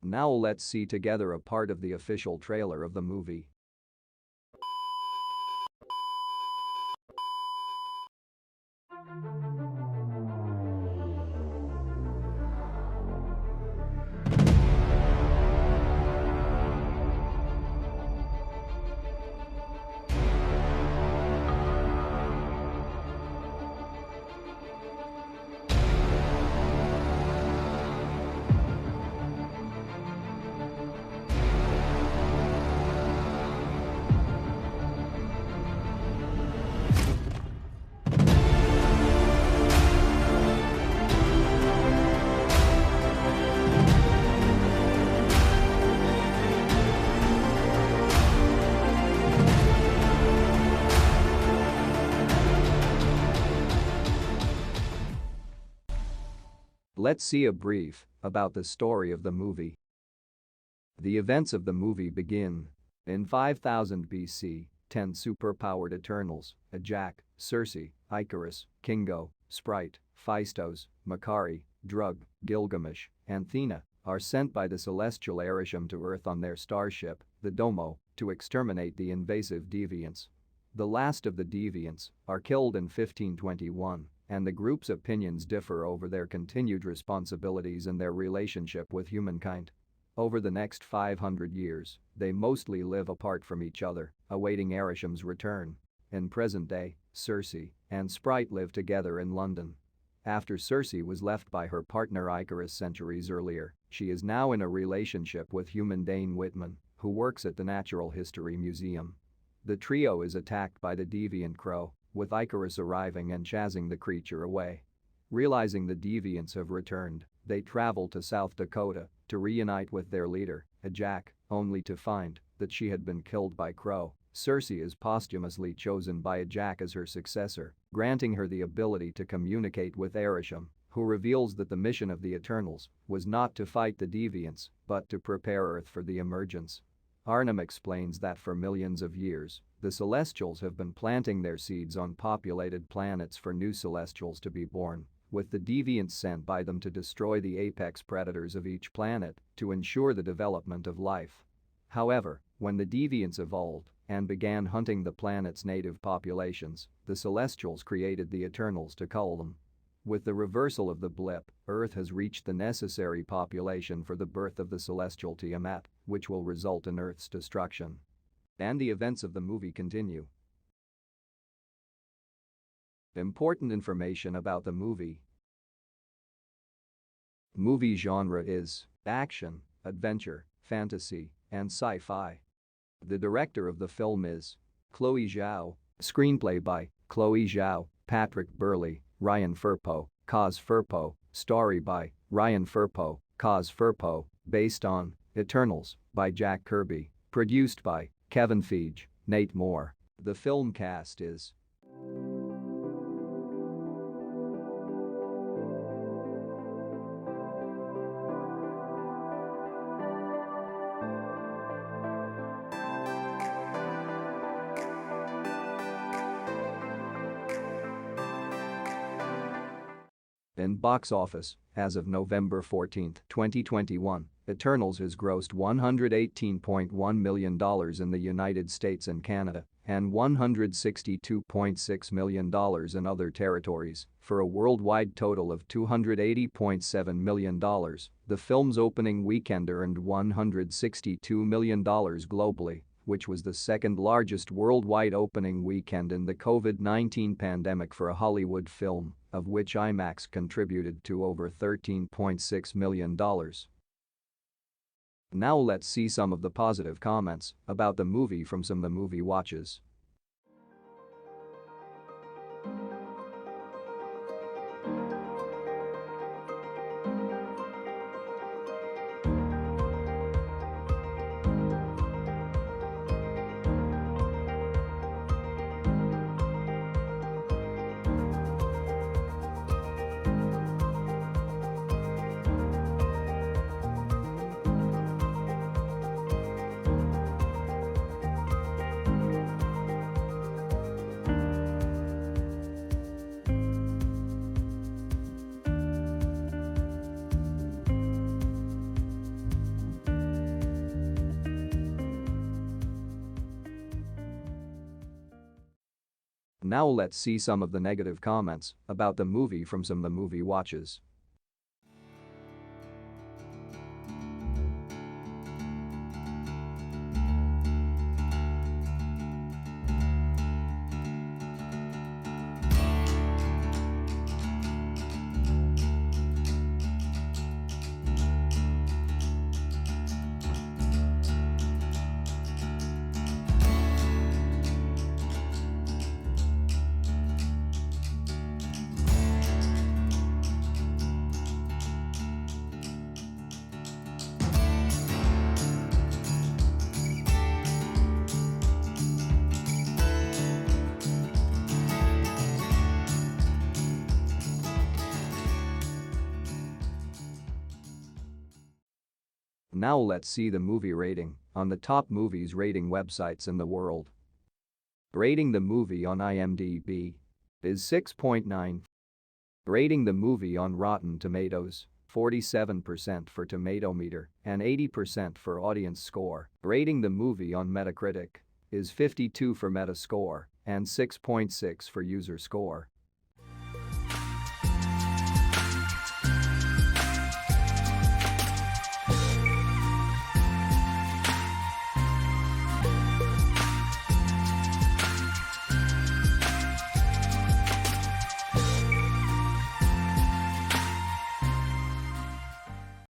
Now let's see together a part of the official trailer of the movie. Let's see a brief about the story of the movie. The events of the movie begin in 5000 BC. 10 superpowered Eternals, Ajak, Circe, Icarus, Kingo, Sprite, Phaistos, Makari, Drug, Gilgamesh, and Athena, are sent by the celestial Arishem to Earth on their starship, the Domo, to exterminate the invasive deviants. The last of the deviants are killed in 1521, and the group's opinions differ over their continued responsibilities and their relationship with humankind. Over the next 500 years, they mostly live apart from each other, awaiting Arishem's return. In present day, Circe and Sprite live together in London. After Circe was left by her partner Icarus centuries earlier, she is now in a relationship with human Dane Whitman, who works at the Natural History Museum. The trio is attacked by the deviant crow, with Icarus arriving and chasing the creature away. Realizing the deviants have returned, they travel to South Dakota to reunite with their leader, Ajak, only to find that she had been killed by Crow. Circe is posthumously chosen by Ajak as her successor, granting her the ability to communicate with Arishem, who reveals that the mission of the Eternals was not to fight the deviants but to prepare Earth for the emergence. Arnhem explains that for millions of years, the Celestials have been planting their seeds on populated planets for new Celestials to be born, with the deviants sent by them to destroy the apex predators of each planet to ensure the development of life. However, when the deviants evolved and began hunting the planet's native populations, the Celestials created the Eternals to cull them. With the reversal of the blip, Earth has reached the necessary population for the birth of the celestial Tiamat, which will result in Earth's destruction. And the events of the movie continue. Important information about the movie. Movie genre is action, adventure, fantasy, and sci-fi. The director of the film is Chloe Zhao. Screenplay by Chloe Zhao, Patrick Burley, Ryan Firpo, Kaz Firpo. Story by Ryan Firpo, Kaz Firpo. Based on Eternals by Jack Kirby. Produced by Kevin Feige, Nate Moore. The film cast is in box office. As of November 14, 2021, Eternals has grossed $118.1 million in the United States and Canada and $162.6 million in other territories, for a worldwide total of $280.7 million. The film's opening weekend earned $162 million globally, which was the second largest worldwide opening weekend in the COVID-19 pandemic for a Hollywood film, of which IMAX contributed to over $13.6 million. Now let's see some of the positive comments about the movie from some of the movie watches. Now let's see some of the negative comments about the movie from some of the movie watches. Now let's see the movie rating on the top movies rating websites in the world. Rating the movie on IMDb is 6.9. Rating the movie on Rotten Tomatoes, 47% for tomato meter and 80% for audience score. Rating the movie on Metacritic is 52 for Metascore and 6.6 for user score.